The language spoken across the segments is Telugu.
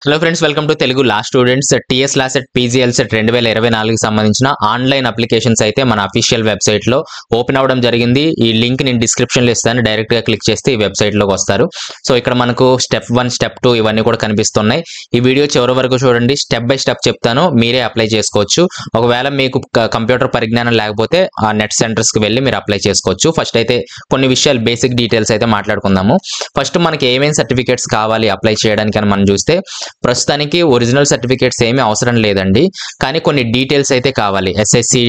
Hello friends, welcome to Telugu law students. TS law set PGL set 2024కి సంబంధించిన ఆన్లైన్ అప్లికేషన్స్ అయితే మన అఫీషియల్ వెబ్సైట్ లో ఓపెన్ అవ్వడం జరిగింది. ఈ లింక్ నేను డిస్క్రిప్షన్ లో ఇస్తాను, డైరెక్ట్ గా క్లిక్ చేస్తే ఈ వెబ్సైట్ లోకి వస్తారు. సో ఇక్కడ మనకు స్టెప్ 1, స్టెప్ 2 ఇవన్నీ కూడా కనిపిస్తున్నాయి. ఈ వీడియో చివరి వరకు చూడండి, స్టెప్ బై స్టెప్ చెప్తాను, మీరే అప్లై చేసుకోవచ్చు. ఒకవేళ మీకు కంప్యూటర్ పరిజ్ఞానం లేకపోతే ఆ నెట్ సెంటర్స్ కి వెళ్ళి మీరు అప్లై చేసుకోవచ్చు. ఫస్ట్ అయితే కొన్ని విషయాలు, బేసిక్ డీటెయిల్స్ అయితే మాట్లాడుకుందాము. ఫస్ట్ మనకి ఏమేమి సర్టిఫికేట్స్ కావాలి అప్లై చేయడానికి అని మనం చూస్తే, ప్రస్తుతానికి ఒరిజినల్ సర్టిఫికేట్స్ ఏమీ అవసరం లేదండి, కానీ కొన్ని డీటెయిల్స్ అయితే కావాలి. ఎస్ఎస్సి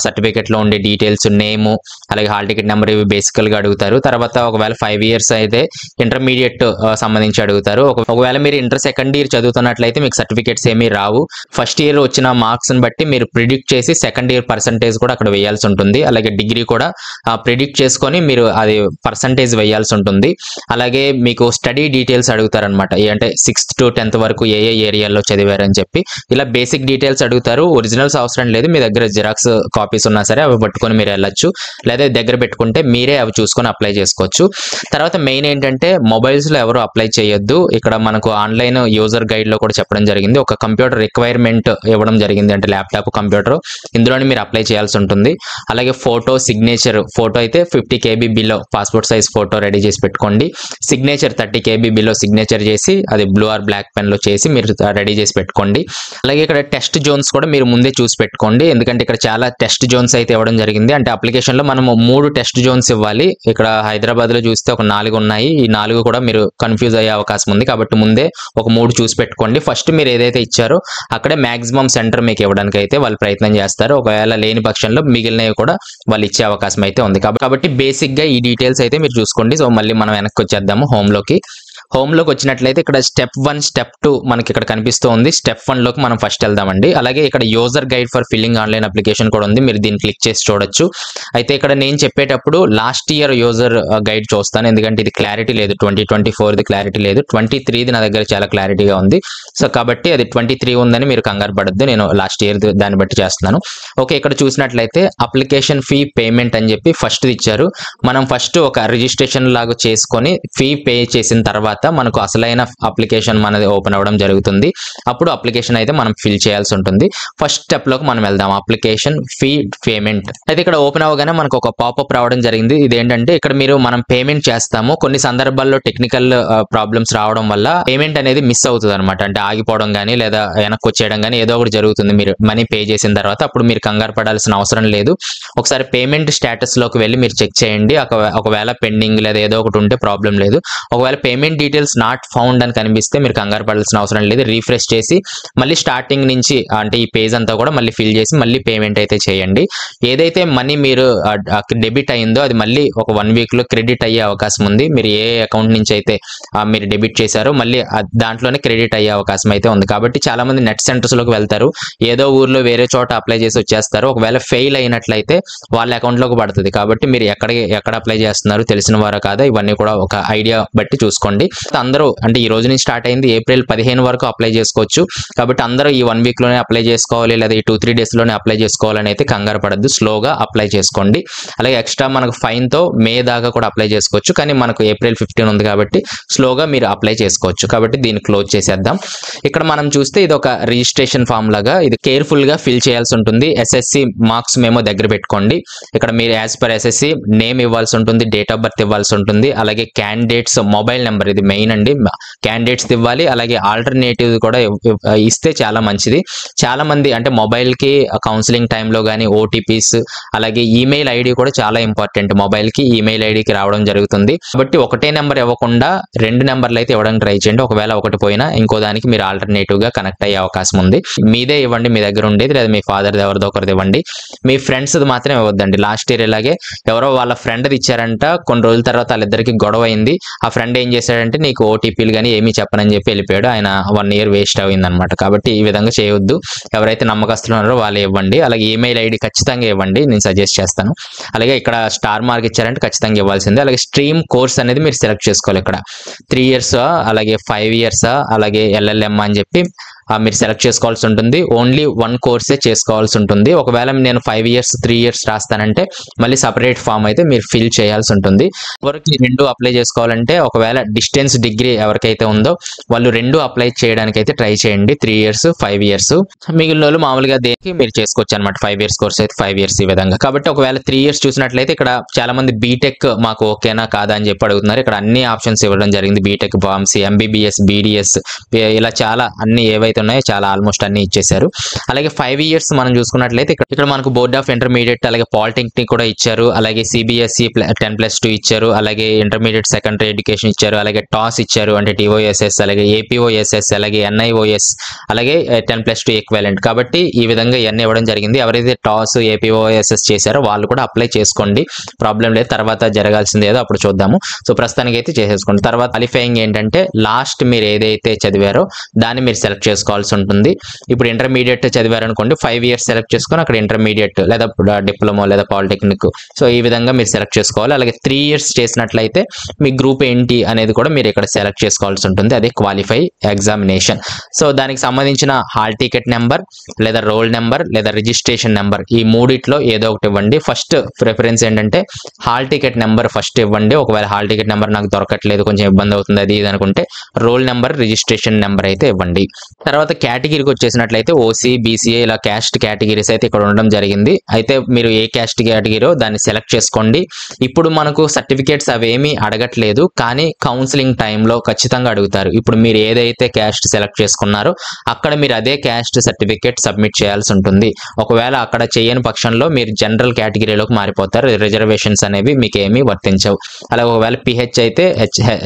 సర్టిఫికేట్ లో ఉండే డీటెయిల్స్, నేమ్, అలాగే హాల్ టికెట్ నెంబర్, ఇవి బేసికల్ గా అడుగుతారు. తర్వాత ఒకవేళ 5 years అయితే ఇంటర్మీడియట్ సంబంధించి అడుగుతారు. ఒకవేళ మీరు ఇంటర్ సెకండ్ ఇయర్ చదువుతున్నట్లయితే మీకు సర్టిఫికేట్స్ ఏమీ రావు. ఫస్ట్ ఇయర్ వచ్చిన మార్క్స్ ని బట్టి మీరు ప్రిడిక్ట్ చేసి సెకండ్ ఇయర్ పర్సంటేజ్ కూడా అక్కడ వేయాల్సి ఉంటుంది. అలాగే డిగ్రీ కూడా ప్రిడిక్ట్ చేసుకొని మీరు అది పర్సంటేజ్ వేయాల్సి ఉంటుంది. అలాగే మీకు స్టడీ డీటెయిల్స్ అడుగుతారనమాట, అంటే 6th to 10th వరకు ఏ ఏరియాలో చదివారని చెప్పి ఇలా బేసిక్ డీటెయిల్స్ అడుగుతారు. ఒరిజినల్స్ అవసరం లేదు, మీ దగ్గర జిరాక్స్ కాపీస్ ఉన్నా సరే అవి పట్టుకొని మీరు వెళ్ళొచ్చు, లేదా దగ్గర పెట్టుకుంటే మీరే అవి చూసుకొని అప్లై చేసుకోవచ్చు. తర్వాత మెయిన్ ఏంటంటే మొబైల్స్ లో ఎవరు అప్లై చేయొద్దు. ఇక్కడ మనకు ఆన్లైన్ యూజర్ గైడ్ లో కూడా చెప్పడం జరిగింది. ఒక కంప్యూటర్ రిక్వైర్మెంట్ ఇవ్వడం జరిగింది, అంటే ల్యాప్టాప్, కంప్యూటర్, ఇందులోనే మీరు అప్లై చేయాల్సి ఉంటుంది. అలాగే ఫోటో, సిగ్నేచర్, ఫోటో అయితే 50 KB below passport size photo ready చేసి పెట్టుకోండి. సిగ్నేచర్ 30 KB బిలో సిగ్నేచర్ చేసి అది బ్లూ ఆర్ బ్లాక్ పెన్ లో చేసి మీరు రెడీ చేసి పెట్టుకోండి. అలాగే ఇక్కడ టెస్ట్ జోన్స్ కూడా మీరు ముందే చూసి పెట్టుకోండి, ఎందుకంటే ఇక్కడ చాలా టెస్ట్ జోన్స్ అయితే ఇవ్వడం జరిగింది. అంటే అప్లికేషన్ లో మనము 3 టెస్ట్ జోన్స్ ఇవ్వాలి. ఇక్కడ హైదరాబాద్ లో చూస్తే ఒక 4 ఉన్నాయి. ఈ 4 కూడా మీరు కన్ఫ్యూజ్ అయ్యే అవకాశం ఉంది, కాబట్టి ముందే ఒక 3 చూసి పెట్టుకోండి. ఫస్ట్ మీరు ఏదైతే ఇచ్చారో అక్కడే మాక్సిమం సెంటర్ మీకు ఇవ్వడానికి అయితే వాళ్ళు ప్రయత్నం చేస్తారు. ఒకవేళ లేని పక్షంలో మిగిలినవి కూడా వాళ్ళు ఇచ్చే అవకాశం అయితే ఉంది. కాబట్టి బేసిక్ గా ఈ డీటెయిల్స్ అయితే మీరు చూసుకోండి. సో మళ్ళీ మనం వెనక్కి వచ్చేద్దాము హోమ్ లోకి వచ్చినట్లయితే ఇక్కడ స్టెప్ 1, స్టెప్ 2 మనకి ఇక్కడ కనిపిస్తూ ఉంది. స్టెప్ 1 లోకి మనం ఫస్ట్ వెళ్దామండి. అలాగే ఇక్కడ user guide for filling online application కూడా ఉంది, మీరు దీన్ని క్లిక్ చేసి చూడొచ్చు. అయితే ఇక్కడ నేను చెప్పేటప్పుడు లాస్ట్ ఇయర్ యూజర్ గైడ్ చూస్తాను, ఎందుకంటే ఇది క్లారిటీ లేదు. 2024 క్లారిటీ లేదు, 23 నా దగ్గర చాలా క్లారిటీగా ఉంది. సో కాబట్టి అది 23 ఉందని మీరు కంగారు పడద్దు, నేను లాస్ట్ ఇయర్ దాన్ని బట్టి చేస్తున్నాను. ఓకే, ఇక్కడ చూసినట్లయితే అప్లికేషన్ ఫీ పేమెంట్ అని చెప్పి ఫస్ట్ ఇచ్చారు. మనం ఫస్ట్ ఒక రిజిస్ట్రేషన్ లాగా చేసుకొని ఫీ పే చేసిన తర్వాత మనకు అసలైన అప్లికేషన్ మనది ఓపెన్ అవ్వడం జరుగుతుంది. అప్పుడు అప్లికేషన్ అయితే మనం ఫిల్ చేయాల్సి ఉంటుంది. ఫస్ట్ స్టెప్ లోకి మనం వెళ్దాం, అప్లికేషన్ ఫీ పేమెంట్. అయితే ఇక్కడ ఓపెన్ అవ్వగానే మనకు ఒక పాపప్ రావడం జరిగింది. ఇదేంటంటే ఇక్కడ మనం పేమెంట్ చేస్తాము, కొన్ని సందర్భాల్లో టెక్నికల్ ప్రాబ్లమ్స్ రావడం వల్ల పేమెంట్ అనేది మిస్ అవుతుంది అనమాట. అంటే ఆగిపోవడం కానీ లేదా వెనక్కి వచ్చేయడం కానీ ఏదో ఒకటి జరుగుతుంది మీరు మనీ పే చేసిన తర్వాత. అప్పుడు మీరు కంగారు పడాల్సిన అవసరం లేదు. ఒకసారి పేమెంట్ స్టేటస్ లోకి వెళ్ళి మీరు చెక్ చేయండి. ఒకవేళ పెండింగ్ లేదా ఏదో ఒకటి ఉంటే ప్రాబ్లం లేదు. ఒకవేళ పేమెంట్ డీటెయిల్స్ నాట్ ఫౌండ్ అని కనిపిస్తే మీరు కంగారు పడాల్సిన అవసరం లేదు. రీఫ్రెష్ చేసి మళ్ళీ స్టార్టింగ్ నుంచి, అంటే ఈ పేజ్ అంతా కూడా మళ్ళీ ఫిల్ చేసి మళ్ళీ పేమెంట్ అయితే చేయండి. ఏదైతే మనీ మీరు డెబిట్ అయిందో అది మళ్ళీ ఒక 1 week లో క్రెడిట్ అయ్యే అవకాశం ఉంది. మీరు ఏ అకౌంట్ నుంచి అయితే మీరు డెబిట్ చేశారో మళ్ళీ దాంట్లోనే క్రెడిట్ అయ్యే అవకాశం అయితే ఉంది. కాబట్టి చాలా మంది నెట్ సెంటర్స్ లోకి వెళ్తారు, ఏదో ఊర్లో వేరే చోట అప్లై చేసి వచ్చేస్తారు. ఒకవేళ ఫెయిల్ అయినట్లయితే వాళ్ళ అకౌంట్ లోకి పడుతుంది. కాబట్టి మీరు ఎక్కడ అప్లై చేస్తున్నారు, తెలిసిన వారా కాదా, ఇవన్నీ కూడా ఒక ఐడియా బట్టి చూసుకోండి. అందరూ, అంటే ఈ రోజు నుంచి స్టార్ట్ అయింది, April 15 వరకు అప్లై చేసుకోవచ్చు. కాబట్టి అందరూ ఈ 1 week లోనే అప్లై చేసుకోవాలి, లేదా ఈ 2-3 days లోనే అప్లై చేసుకోవాలని అయితే కంగారు పడద్దు, స్లోగా అప్లై చేసుకోండి. అలాగే ఎక్స్ట్రా మనకు ఫైన్ తో మే దాకా కూడా అప్లై చేసుకోవచ్చు, కానీ మనకు April 15 ఉంది కాబట్టి స్లోగా మీరు అప్లై చేసుకోవచ్చు. కాబట్టి దీన్ని క్లోజ్ చేసేద్దాం. ఇక్కడ మనం చూస్తే ఇది ఒక రిజిస్ట్రేషన్ ఫామ్ లాగా, ఇది కేర్ఫుల్ గా ఫిల్ చేయాల్సి ఉంటుంది. SSC మార్క్స్ మేము దగ్గర పెట్టుకోండి. ఇక్కడ మీరు యాజ్ పర్ SSC నేమ్ ఇవ్వాల్సి ఉంటుంది, డేట్ ఆఫ్ బర్త్ ఇవ్వాల్సి ఉంటుంది. అలాగే క్యాండిడేట్స్ మొబైల్ నెంబర్, ఇది మెయిన్ అండి, క్యాండిడేట్స్ ఇవ్వాలి. అలాగే ఆల్టర్నేటివ్ కూడా ఇస్తే చాలా మంచిది. చాలా మంది అంటే మొబైల్ కి కౌన్సిలింగ్ టైంలో కానీ ఓటీపీస్, అలాగే ఈమెయిల్ ఐడి కూడా చాలా ఇంపార్టెంట్. మొబైల్ కి ఈమెయిల్ ఐడికి రావడం జరుగుతుంది. కాబట్టి ఒకటే నెంబర్ ఇవ్వకుండా 2 నెంబర్లు అయితే ఇవ్వడానికి ట్రై చేయండి. ఒకవేళ ఒకటి పోయినా ఇంకో దానికి మీరు ఆల్టర్నేటివ్ గా కనెక్ట్ అయ్యే అవకాశం ఉంది. మీదే ఇవ్వండి, మీ దగ్గర ఉండేది, లేదా మీ ఫాదర్ ఎవరిదో ఒకరిది ఇవ్వండి. మీ ఫ్రెండ్స్ మాత్రం ఇవ్వద్దండి. లాస్ట్ ఇయర్ ఇలాగే ఎవరో వాళ్ళ ఫ్రెండ్ది ఇచ్చారంట, కొన్ని రోజుల తర్వాత వాళ్ళిద్దరికి గొడవ అయింది. ఆ ఫ్రెండ్ ఏం చేశాడంటే నీకు ఓటీపీలు కానీ ఏమీ చెప్పనని చెప్పి వెళ్ళిపోయాడు. ఆయన 1 year వేస్ట్ అయింది అనమాట. కాబట్టి ఈ విధంగా చేయొద్దు. ఎవరైతే నమ్మకస్తులు ఉన్నారో వాళ్ళు ఇవ్వండి. అలాగే ఈమెయిల్ ఐడి ఖచ్చితంగా ఇవ్వండి, నేను సజెస్ట్ చేస్తాను. అలాగే ఇక్కడ స్టార్ మార్క్ ఇచ్చారంటే ఖచ్చితంగా ఇవ్వాల్సిందే. అలాగే స్ట్రీమ్ కోర్స్ అనేది మీరు సెలెక్ట్ చేసుకోవాలి. ఇక్కడ 3 years, అలాగే 5 years, అలాగే LLM అని చెప్పి మీరు సెలెక్ట్ చేసుకోవాల్సి ఉంటుంది. ఓన్లీ 1 కోర్సే చేసుకోవాల్సి ఉంటుంది. ఒకవేళ నేను 5 ఇయర్స్ 3 ఇయర్స్ రాస్తానంటే మళ్ళీ సపరేట్ ఫామ్ అయితే మీరు ఫిల్ చేయాల్సి ఉంటుంది. ఎవరికి 2 అప్లై చేసుకోవాలంటే ఒకవేళ డిస్టెన్స్ డిగ్రీ ఎవరికైతే ఉందో వాళ్ళు 2 అప్లై చేయడానికి అయితే ట్రై చేయండి. 3 ఇయర్స్ 5 ఇయర్స్ మిగిలిన వాళ్ళు మామూలుగా దేనికి మీరు చేసుకోవచ్చు అనమాట. 5 ఇయర్స్ కోర్స్ అయితే 5 ఇయర్స్ ఈ విధంగా. కాబట్టి ఒకవేళ 3 ఇయర్స్ చూసినట్లయితే ఇక్కడ చాలా మంది బీటెక్ మాకు ఓకేనా కాదా అని చెప్పి అడుగుతున్నారు. ఇక్కడ అన్ని ఆప్షన్స్ ఇవ్వడం జరిగింది. బీటెక్, ఫార్మసీ, ఎంబీబీఎస్, బీడీఎస్ ఇలా చాలా అన్ని ఏవైతే ఉన్నాయో చాలా ఆల్మోస్ట్ అన్ని ఇచ్చేశారు. అలాగే 5 ఇయర్స్ మనం చూసుకున్నట్లయితే ఇక్కడ మనకు బోర్డ్ ఆఫ్ ఇంటర్మీడియట్ అలాగే పాలిటెక్నిక్ కూడా ఇచ్చారు. అలాగే సిబిఎస్ఈ 10+2 ఇచ్చారు. అలాగే ఇంటర్మీడియట్ సెకండరీ ఎడ్యుకేషన్ ఇచ్చారు. అలాగే టాస్ ఇచ్చారు అంటే టీఓఎస్ఎస్, అలాగే ఏపీఓఎస్ఎస్, అలాగే ఎన్ఐఓఎస్, అలాగే 10+2 ఈక్వలెంట్. కాబట్టి ఈ విధంగా ఇవన్నీ ఇవ్వడం జరిగింది. ఎవరైతే టాస్ ఏపీఓఎస్ఎస్ చేశారో వాళ్ళు కూడా అప్లై చేసుకోండి, ప్రాబ్లం లేదు. తర్వాత జరగాల్సింది ఏదో అప్పుడు చూద్దాము. సో ప్రస్తుతానికి అయితే చేసేసుకోండి. తర్వాత క్వాలిఫైయింగ్ ఏంటంటే లాస్ట్ మీరు ఏదైతే చదివారో దాన్ని మీరు సెలెక్ట్ చేసుకోవాల్సి ఉంటుంది. ఇప్పుడు ఇంటర్మీడియట్ చదివారనుకోండి 5 ఇయర్స్ సెలెక్ట్ చేసుకొని అక్కడ ఇంటర్మీడియట్ లేదా డిప్లొమా లేదా పాలిటెక్నిక్ సో ఈ విధంగా మీరు సెలెక్ట్ చేసుకోవాలి. అలాగే 3 ఇయర్స్ చేసినట్లయితే మీ గ్రూప్ ఏంటి అనేది కూడా మీరు ఇక్కడ సెలెక్ట్ చేసుకోవాల్సి ఉంటుంది. అదే క్వాలిఫై ఎగ్జామినేషన్. సో దానికి సంబంధించిన హాల్ టికెట్ నెంబర్ లేదా రోల్ నెంబర్ లేదా రిజిస్ట్రేషన్ నెంబర్ ఈ మూడిట్లో ఏదో ఒకటి ఇవ్వండి. ఫస్ట్ ప్రిఫరెన్స్ ఏంటంటే హాల్ టికెట్ నెంబర్ ఫస్ట్ ఇవ్వండి. ఒకవేళ హాల్ టికెట్ నెంబర్ నాకు దొరకట్లేదు, కొంచెం ఇబ్బంది అవుతుంది అది ఇది అనుకుంటే రోల్ నెంబర్, రిజిస్ట్రేషన్ నెంబర్ అయితే ఇవ్వండి. తర్వాత కేటగిరీకి వచ్చేసినట్లయితే ఓసీ, బీసీఏ ఇలా క్యాస్ట్ కేటగిరీస్ అయితే ఇక్కడ ఉండడం జరిగింది. అయితే మీరు ఏ క్యాస్ట్ కేటగిరీలో దాన్ని సెలెక్ట్ చేసుకోండి. ఇప్పుడు మనకు సర్టిఫికేట్స్ అవేమీ అడగట్లేదు, కానీ కౌన్సిలింగ్ టైంలో ఖచ్చితంగా అడుగుతారు. ఇప్పుడు మీరు ఏదైతే క్యాస్ట్ సెలెక్ట్ చేసుకున్నారో అక్కడ మీరు అదే క్యాస్ట్ సర్టిఫికేట్ సబ్మిట్ చేయాల్సి ఉంటుంది. ఒకవేళ అక్కడ చేయని పక్షంలో మీరు జనరల్ కేటగిరీలోకి మారిపోతారు. రిజర్వేషన్స్ అనేవి మీకు ఏమీ వర్తించవు. అలాగే ఒకవేళ పిహెచ్ అయితే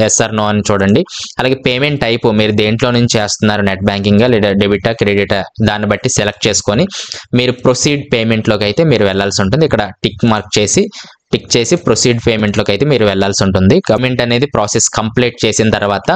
ఎస్ఆర్ నో అని చూడండి. అలాగే పేమెంట్ టైప్ మీరు దేంట్లో నుంచి చేస్తున్నారు, నెట్ బ్యాంకింగ్ లేదా డెబిటా క్రెడిటా దాన్ని బట్టి సెలెక్ట్ చేసుకొని మీరు ప్రొసీడ్ పేమెంట్లోకి అయితే మీరు వెళ్ళాల్సి ఉంటుంది. ఇక్కడ టిక్ చేసి ప్రొసీడ్ పేమెంట్లోకి అయితే మీరు వెళ్ళాల్సి ఉంటుంది. పేమెంట్ అనేది ప్రాసెస్ కంప్లీట్ చేసిన తర్వాత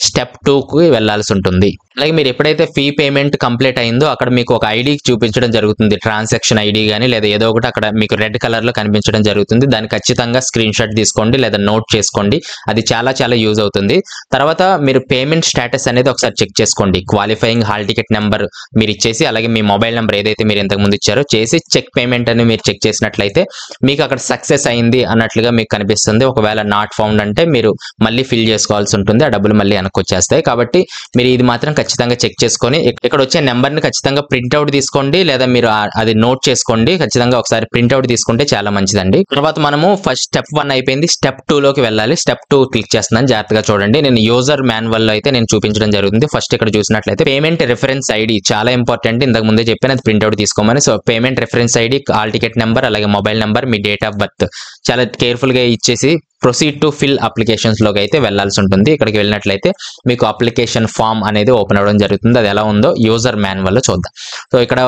స్టెప్ 2కి వెళ్ళాల్సి ఉంటుంది. అలాగే మీరు ఎప్పుడైతే ఫీ పేమెంట్ కంప్లీట్ అయిందో అక్కడ మీకు ఒక ఐడి చూపించడం జరుగుతుంది. ట్రాన్సాక్షన్ ఐడి కానీ లేదా ఏదో ఒకటి అక్కడ మీకు రెడ్ కలర్లో కనిపించడం జరుగుతుంది. దాన్ని ఖచ్చితంగా స్క్రీన్ షాట్ తీసుకోండి లేదా నోట్ చేసుకోండి. అది చాలా యూజ్ అవుతుంది. తర్వాత మీరు పేమెంట్ స్టేటస్ అనేది ఒకసారి చెక్ చేసుకోండి. క్వాలిఫైయింగ్ హాల్ టికెట్ నెంబర్ మీరు ఇచ్చేసి అలాగే మీ మొబైల్ నెంబర్ ఏదైతే మీరు ఇంతకుముందు ఇచ్చారో చేసి చెక్ పేమెంట్ అని మీరు చెక్ చేసినట్లయితే మీకు అక్కడ సక్సెస్ అయింది అన్నట్లుగా మీకు కనిపిస్తుంది. ఒకవేళ నాట్ ఫౌండ్ అంటే మీరు మళ్ళీ ఫిల్ చేసుకోవాల్సి ఉంటుంది. ఆ డబ్బులు మళ్ళీ వెనక్కి వచ్చేస్తాయి. కాబట్టి మీరు ఇది మాత్రం ఖచ్చితంగా చెక్ చేసుకొని ఇక్కడ వచ్చే నెంబర్ని ఖచ్చితంగా ప్రింట్అవుట్ తీసుకోండి లేదా మీరు అది నోట్ చేసుకోండి. ఖచ్చితంగా ఒకసారి ప్రింట్అవుట్ తీసుకుంటే చాలా మంచిదండి. తర్వాత మనము ఫస్ట్ స్టెప్ 1 అయిపోయింది. స్టెప్ 2లోకి వెళ్ళాలి. స్టెప్ 2 క్లిక్ చేస్తున్నాను, జాగ్రత్తగా చూడండి. నేను యూజర్ మాన్యువల్ లో అయితే నేను చూపించడం జరుగుతుంది. ఫస్ట్ ఇక్కడ చూసినట్లయితే పేమెంట్ రిఫరెన్స్ ఐడి చాలా ఇంపార్టెంట్. ఇంతకు ముందే చెప్పాను అది ప్రింట్అవుట్ తీసుకోమని. So payment reference ID, hall ticket number, అలాగే మొబైల్ నెంబర్, మీ డేట్ ఆఫ్ బర్త్ చాలా కేర్ఫుల్ గా ఇచ్చేసి ప్రొసీడ్ టు ఫిల్ అప్లికేషన్స్ లోకి అయితే వెళ్లాల్సి ఉంటుంది. ఇక్కడికి వెళ్ళినట్లయితే మీకు అప్లికేషన్ ఫామ్ అనేది ఓపెన్ అవ్వడం జరుగుతుంది. అది ఎలా ఉందో యూజర్ మాన్యువల్ లో చూద్దాం. సో ఇక్కడ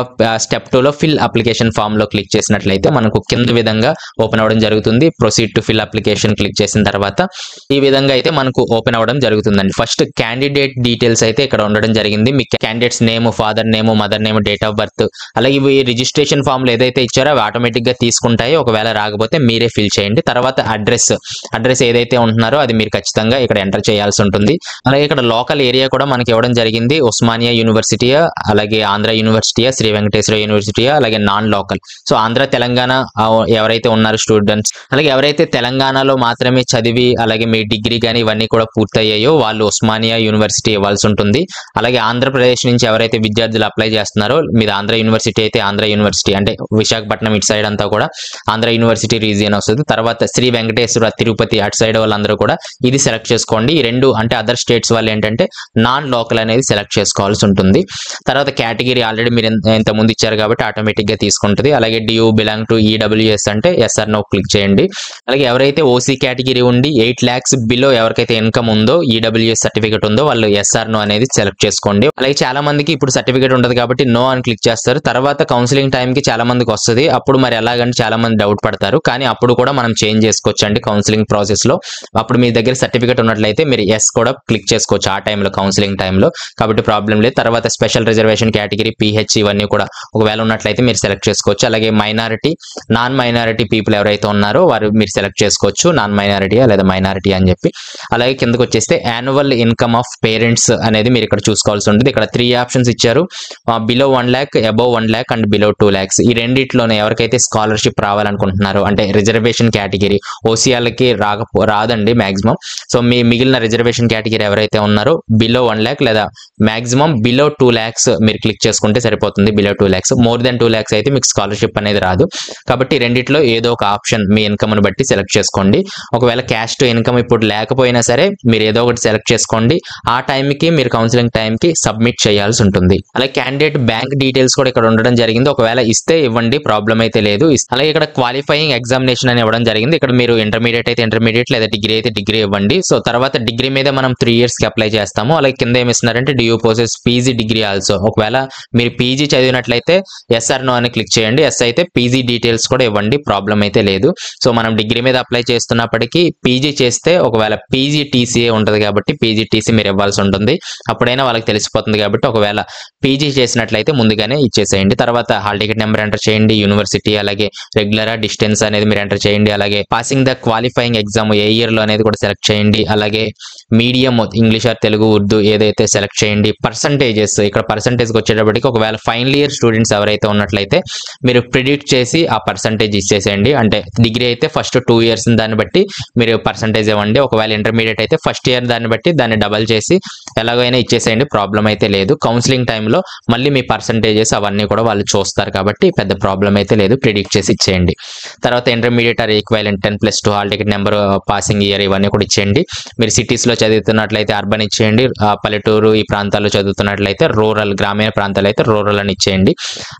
స్టెప్ 2లో ఫిల్ అప్లికేషన్ ఫామ్ లో క్లిక్ చేసినట్లయితే మనకు కింద విధంగా ఓపెన్ అవ్వడం జరుగుతుంది. Proceed to fill application click చేసిన తర్వాత ఈ విధంగా అయితే మనకు ఓపెన్ అవ్వడం జరుగుతుందండి. ఫస్ట్ క్యాండిడేట్ డీటెయిల్స్ అయితే ఇక్కడ ఉండడం జరిగింది. మీ candidates name, father name, mother name, date of birth, అలాగే ఇవి రిజిస్ట్రేషన్ ఫామ్ లో ఏదైతే ఇచ్చారో అవి ఆటోమేటిక్ గా తీసుకుంటాయి. ఒకవేళ రాకపోతే మీరే ఫిల్ చేయండి. తర్వాత అడ్రస్ ఏదైతే ఉంటున్నారో అది మీరు ఖచ్చితంగా ఇక్కడ ఎంటర్ చేయాల్సి ఉంటుంది. అలాగే ఇక్కడ లోకల్ ఏరియా కూడా మనకి ఇవ్వడం జరిగింది. ఉస్మానియా యూనివర్సిటీయా, అలాగే ఆంధ్ర యూనివర్సిటీయా, శ్రీ వెంకటేశ్వర యూనివర్సిటీయా, అలాగే non local. So Andhra Telangana ఎవరైతే ఉన్నారో స్టూడెంట్స్, అలాగే ఎవరైతే తెలంగాణలో మాత్రమే చదివి అలాగే మీ డిగ్రీ కానీ ఇవన్నీ కూడా పూర్తయ్యాయో వాళ్ళు ఉస్మానియా యూనివర్సిటీ ఇవ్వాల్సి ఉంటుంది. అలాగే ఆంధ్రప్రదేశ్ నుంచి ఎవరైతే విద్యార్థులు అప్లై చేస్తున్నారో మీది ఆంధ్ర యూనివర్సిటీ అయితే ఆంధ్ర యూనివర్సిటీ అంటే విశాఖపట్నం ఇటు సైడ్ అంతా కూడా ఆంధ్ర యూనివర్సిటీ రీజియన్ వస్తుంది. తర్వాత శ్రీ వెంకటేశ్వర తిరుపతి అటు సైడ్ వాళ్ళందరూ కూడా ఇది సెలెక్ట్ చేసుకోండి. ఈ రెండు అంటే అదర్ స్టేట్స్ వాళ్ళు ఏంటంటే నాన్ లోకల్ అనేది సెలెక్ట్ చేసుకోవాల్సి ఉంటుంది. తర్వాత కేటగిరీ ఆల్రెడీ మీరు ఎంత ముందు ఇచ్చారు కాబట్టి ఆటోమేటిక్ గా తీసుకుంటుంది. అలాగే do you belong to EWS అంటే ఎస్ఆర్ నో క్లిక్ చేయండి. అలాగే ఎవరైతే ఓసీ కేటగిరీ ఉండి 8 lakhs బిలో ఎవరికైతే ఇన్కమ్ ఉందో ఈడబ్ల్యూఎస్ సర్టిఫికేట్ ఉందో వాళ్ళు ఎస్ఆర్ నో అనేది సెలెక్ట్ చేసుకోండి. అలాగే చాలా మందికి ఇప్పుడు సర్టిఫికేట్ ఉండదు కాబట్టి నో అని క్లిక్ చేస్తారు. తర్వాత కౌన్సిలింగ్ టైం కి చాలా మందికి వస్తుంది. అప్పుడు మరి ఎలాగంటే చాలా మంది డౌట్ పడతారు. కానీ అప్పుడు కూడా మనం చేంజ్ చేసుకోవచ్చు అండి. కౌన్సిలింగ్ కౌన్సిలింగ్ ప్రాసెస్లో అప్పుడు మీ దగ్గర సర్టిఫికేట్ ఉన్నట్లయితే మీరు ఎస్ కూడా క్లిక్ చేసుకోవచ్చు ఆ టైంలో, కౌన్సిలింగ్ టైంలో. కాబట్టి ప్రాబ్లం లేదు. తర్వాత స్పెషల్ రిజర్వేషన్ కేటగిరీ, పిహెచ్ ఇవన్నీ కూడా ఒకవేళ ఉన్నట్లయితే మీరు సెలెక్ట్ చేసుకోవచ్చు. అలాగే మైనారిటీ, నాన్ మైనారిటీ పీపుల్ ఎవరైతే ఉన్నారో వారు మీరు సెలెక్ట్ చేసుకోవచ్చు, నాన్ మైనారిటీయా లేదా మైనారిటీ అని చెప్పి. అలాగే కిందకు వచ్చేస్తే యాన్యువల్ ఇన్కమ్ ఆఫ్ పేరెంట్స్ అనేది మీరు ఇక్కడ చూసుకోవాల్సి ఉంటుంది. ఇక్కడ 3 ఆప్షన్స్ ఇచ్చారు, below 1 lakh, above 1 lakh and below 2 lakhs. ఈ రెండిట్లోనే ఎవరికైతే స్కాలర్షిప్ రావాలనుకుంటున్నారో అంటే రిజర్వేషన్ కేటగిరీ, ఓసీఆర్లకి రాదండి మ్యాక్సిమం. సో మీ మిగిలిన రిజర్వేషన్ కేటగిరీ ఎవరైతే ఉన్నారో బిలో 1 lakh లేదా మ్యాక్సిమం బిలో 2 lakhs మీరు క్లిక్ చేసుకుంటే సరిపోతుంది. Below 2 lakhs, more than 2 lakhs అయితే మీకు స్కాలర్షిప్ అనేది రాదు. కాబట్టి రెండిట్లో ఏదో ఒక ఆప్షన్ మీ ఇన్కమ్ను బట్టి సెలెక్ట్ చేసుకోండి. ఒకవేళ క్యాష్ టు ఇన్కమ్ ఇప్పుడు లేకపోయినా సరే మీరు ఏదో ఒకటి సెలెక్ట్ చేసుకోండి. ఆ టైంకి మీరు కౌన్సిలింగ్ టైంకి సబ్మిట్ చేయాల్సి ఉంటుంది. అలాగే క్యాండిడేట్ బ్యాంక్ డీటెయిల్స్ కూడా ఇక్కడ ఉండడం జరిగింది. ఒకవేళ ఇస్తే ఇవ్వండి, ప్రాబ్లం అయితే లేదు. అలాగే ఇక్కడ క్వాలిఫైయింగ్ ఎగ్జామినేషన్ అని ఇవ్వడం జరిగింది. ఇక్కడ మీరు ఇంటర్మీడియట్ అయితే ఇంటర్మీడియట్ లేదా డిగ్రీ అయితే డిగ్రీ ఇవ్వండి. సో తర్వాత డిగ్రీ మీద మనం 3 years కి అప్లై చేస్తాము. అలాగే కింద ఏమి ఇస్తున్నారంటే do you possess PG degree also. ఒకవేళ మీరు పీజీ చదివినట్లయితే ఎస్ ఆర్ నో అని క్లిక్ చేయండి. ఎస్ అయితే పీజీ డీటెయిల్స్ కూడా ఇవ్వండి, ప్రాబ్లం అయితే లేదు. సో మనం డిగ్రీ మీద అప్లై చేస్తున్నప్పటికీ పీజీ చేస్తే ఒకవేళ పీజీ టీసీఏ ఉంటుంది కాబట్టి పీజీ టీసీ మీరు ఇవ్వాల్సి ఉంటుంది. అప్పుడైనా వాళ్ళకి తెలిసిపోతుంది కాబట్టి ఒకవేళ పీజీ చేసినట్లయితే ముందుగానే ఇచ్చేసేయండి. తర్వాత హాల్ టికెట్ నెంబర్ ఎంటర్ చేయండి, యూనివర్సిటీ, అలాగే రెగ్యులరా డిస్టెన్స్ అనేది మీరు ఎంటర్ చేయండి. అలాగే పాసింగ్ ద క్వాలిఫైయింగ్ ఎగ్జామ్ ఏ ఇయర్లో అనేది కూడా సెలెక్ట్ చేయండి. అలాగే medium English are Telugu, Urdu ఏదైతే సెలెక్ట్ చేయండి. పర్సంటేజెస్, ఇక్కడ పర్సంటేజ్కి వచ్చేటప్పటికి ఒకవేళ ఫైనల్ ఇయర్ స్టూడెంట్స్ ఎవరైతే ఉన్నట్లయితే మీరు ప్రిడిక్ట్ చేసి ఆ పర్సంటేజ్ ఇచ్చేసేయండి. అంటే డిగ్రీ అయితే ఫస్ట్ 2 years దాన్ని బట్టి మీరు పర్సంటేజ్ ఇవ్వండి. ఒకవేళ ఇంటర్మీడియట్ అయితే ఫస్ట్ ఇయర్ దాన్ని బట్టి దాన్ని డబల్ చేసి ఎలాగైనా ఇచ్చేసేయండి, ప్రాబ్లం అయితే లేదు. కౌన్సిలింగ్ టైంలో మళ్ళీ మీ పర్సంటేజెస్ అవన్నీ కూడా వాళ్ళు చూస్తారు కాబట్టి పెద్ద ప్రాబ్లం అయితే లేదు, ప్రిడిక్ట్ చేసి ఇచ్చేయండి. తర్వాత intermediate or equivalent 10+2 hall ticket number, passing year ఇవన్నీ కూడా ఇచ్చేయండి. మీరు సిటీస్లో చదువుతున్నట్లయితే అర్బన్ ఇచ్చేయండి, పల్లెటూరు ఈ ప్రాంతాల్లో చదువుతున్నట్లయితే రూరల్, గ్రామీణ ప్రాంతాలు అయితే రూరల్ అని ఇచ్చేయండి.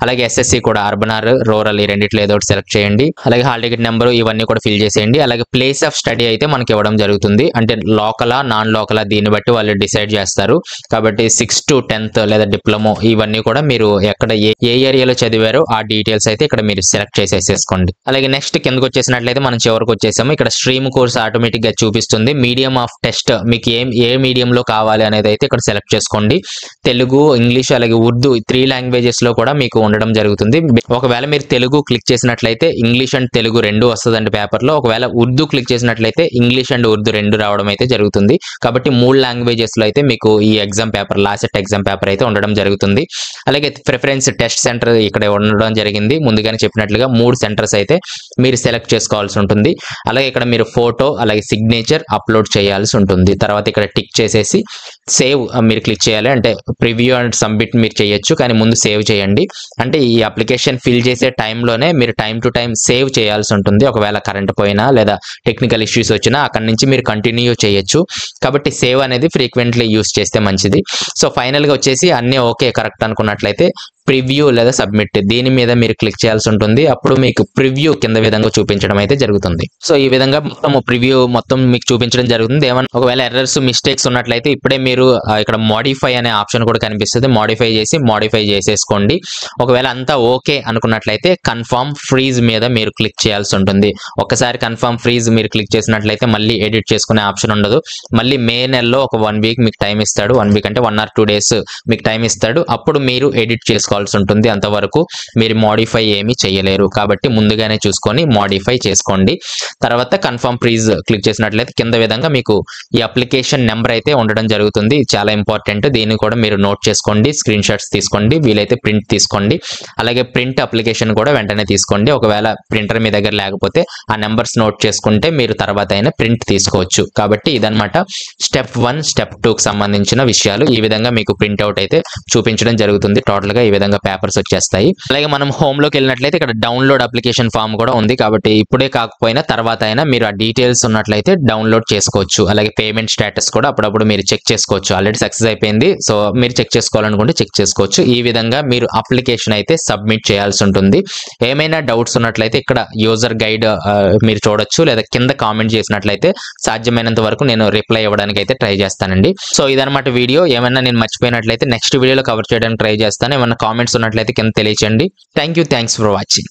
అలాగే ఎస్ఎస్సి కూడా అర్బన్ ఆర్ రూరల్ ఈ రెండిట్లో ఏదో ఒకటి సెలెక్ట్ చేయండి. అలాగే హాల్ టికెట్ నెంబర్ ఇవన్నీ కూడా ఫిల్ చేసేయండి. అలాగే ప్లేస్ ఆఫ్ స్టడీ అయితే మనకి ఇవ్వడం జరుగుతుంది. అంటే లోకలా నాన్ లోకలా దీన్ని బట్టి వాళ్ళు డిసైడ్ చేస్తారు. కాబట్టి 6th to 10th లేదా డిప్లొమో ఇవన్నీ కూడా మీరు ఎక్కడ ఏ ఏరియాలో చదివారో ఆ డీటెయిల్స్ అయితే ఇక్కడ మీరు సెలెక్ట్ చేసేసుకోండి. అలాగే నెక్స్ట్ కిందకు వచ్చేసినట్లయితే మనం చివరికి వచ్చేసాము. ఇక్కడ స్ట్రీమ్ కోర్స్ ఆటోమేటిక్ గా చూపిస్తుంది. మీడియం ఆఫ్ టెస్ట్ మీకు ఏ మీడియంలో కావాలి అనేది అయితే ఇక్కడ సెలెక్ట్ చేసుకోండి. తెలుగు, ఇంగ్లీష్ అలాగే ఉర్దూ 3 languages లో కూడా మీకు ఉండడం జరుగుతుంది. ఒకవేళ మీరు తెలుగు క్లిక్ చేసినట్లయితే ఇంగ్లీష్ అండ్ తెలుగు 2 వస్తుందండి పేపర్లో. ఒకవేళ ఉర్దూ క్లిక్ చేసినట్లయితే ఇంగ్లీష్ అండ్ ఉర్దూ 2 రావడం అయితే జరుగుతుంది. కాబట్టి 3 languages లో అయితే మీకు ఈ exam paper, last exam paper అయితే ఉండడం జరుగుతుంది. అలాగే ప్రిఫరెన్స్ టెస్ట్ సెంటర్ ఇక్కడ ఉండడం జరిగింది. ముందుగానే చెప్పినట్లుగా 3 centers అయితే మీరు సెలెక్ట్ చేసుకోవాల్సి ఉంటుంది. అలాగే ఇక్కడ మీరు ఫోటో అలాగే సిగ్నేచర్ అప్లోడ్ చేయాల్సి ఉంటుంది. తర్వాత ఇక్కడ టిక్ చేసేసి సేవ్ మీరు క్లిక్ చేయాలి. అంటే ప్రివ్యూ అండ్ సబ్మిట్ మీరు చేయొచ్చు, కానీ ముందు సేవ్ చేయండి. అంటే ఈ అప్లికేషన్ ఫిల్ చేసే టైంలోనే మీరు టైం టు టైం సేవ్ చేయాల్సి ఉంటుంది. ఒకవేళ కరెంట్ పోయినా లేదా టెక్నికల్ ఇష్యూస్ వచ్చినా అక్కడి నుంచి మీరు కంటిన్యూ చేయొచ్చు. కాబట్టి సేవ్ అనేది ఫ్రీక్వెంట్లీ యూస్ చేస్తే మంచిది. సో ఫైనల్గా వచ్చేసి అన్నీ ఓకే కరెక్ట్ అనుకున్నట్లయితే ప్రివ్యూ లేదా సబ్మిట్ దీని మీద మీరు క్లిక్ చేయాల్సి ఉంటుంది. అప్పుడు మీకు ప్రివ్యూ కింద విధంగా చూపించడం అయితే జరుగుతుంది. సో ఈ విధంగా మొత్తం ప్రివ్యూ మొత్తం మీకు చూపించడం జరుగుతుంది. ఏమన్నా ఒకవేళ ఎర్రర్స్ మిస్టేక్స్ ఉన్నట్లయితే ఇప్పుడే మీరు ఇక్కడ మోడిఫై అనే ఆప్షన్ కూడా కనిపిస్తుంది, మోడిఫై చేసేసుకోండి. ఒకవేళ అంతా ఓకే అనుకున్నట్లయితే కన్ఫర్మ్ ఫ్రీజ్ మీద మీరు క్లిక్ చేయాల్సి ఉంటుంది. ఒకసారి కన్ఫర్మ్ ఫ్రీజ్ మీరు క్లిక్ చేసినట్లయితే మళ్ళీ ఎడిట్ చేసుకునే ఆప్షన్ ఉండదు. మళ్ళీ మే నెలలో ఒక 1 week మీకు టైం ఇస్తాడు. 1 week అంటే 1 or 2 days మీకు టైం ఇస్తాడు. అప్పుడు మీరు ఎడిట్ చేసుకోవాలి ఉంటుంది. అంతవరకు మీరు మోడిఫై ఏమీ చేయలేరు. కాబట్టి ముందుగానే చూసుకొని మోడిఫై చేసుకోండి. తర్వాత కన్ఫర్మ్ ప్లీజ్ క్లిక్ చేసినట్లయితే కింద విధంగా మీకు ఈ అప్లికేషన్ నెంబర్ అయితే ఉండడం జరుగుతుంది. చాలా ఇంపార్టెంట్, దీన్ని కూడా మీరు నోట్ చేసుకోండి, స్క్రీన్ షాట్స్ తీసుకోండి, వీలైతే ప్రింట్ తీసుకోండి. అలాగే ప్రింట్ అప్లికేషన్ కూడా వెంటనే తీసుకోండి. ఒకవేళ ప్రింటర్ మీ దగ్గర లేకపోతే ఆ నెంబర్స్ నోట్ చేసుకుంటే మీరు తర్వాత అయినా ప్రింట్ తీసుకోవచ్చు. కాబట్టి ఇదన్నమాట స్టెప్ 1 స్టెప్ 2కి సంబంధించిన విషయాలు. ఈ విధంగా మీకు ప్రింట్అవుట్ అయితే చూపించడం జరుగుతుంది. టోటల్ గా ఈ విధంగా పేపర్స్ వచ్చేస్తాయి. అలాగే మనం హోమ్ లోకి వెళ్ళినట్లయితే ఇక్కడ డౌన్లోడ్ అప్లికేషన్ ఫామ్ కూడా ఉంది. కాబట్టి ఇప్పుడే కాకపోయినా తర్వాత అయినా మీరు ఆ డీటెయిల్స్ ఉన్నట్లయితే డౌన్లోడ్ చేసుకోవచ్చు. అలాగే పేమెంట్ స్టేటస్ కూడా అప్పుడప్పుడు మీరు చెక్ చేసుకోవచ్చు. ఆల్రెడీ సక్సెస్ అయిపోయింది, సో మీరు చెక్ చేసుకోవాలనుకుంటే చెక్ చేసుకోవచ్చు. ఈ విధంగా మీరు అప్లికేషన్ అయితే సబ్మిట్ చేయాల్సి ఉంటుంది. ఏమైనా డౌట్స్ ఉన్నట్లయితే ఇక్కడ యూజర్ గైడ్ మీరు చూడొచ్చు, లేదా కింద కామెంట్ చేసినట్లయితే సాధ్యమైనంత వరకు నేను రిప్లై ఇవ్వడానికి అయితే ట్రై చేస్తానండి. సో ఇదన్నమాట వీడియో. ఏమైనా నేను మర్చిపోయినట్లయితే నెక్స్ట్ వీడియోలో కవర్ చేయడానికి ట్రై చేస్తాను. ఏమైనా కామెంట్స్ ఉన్నట్లయితే కింద తెలియచేయండి. Thanks for watching.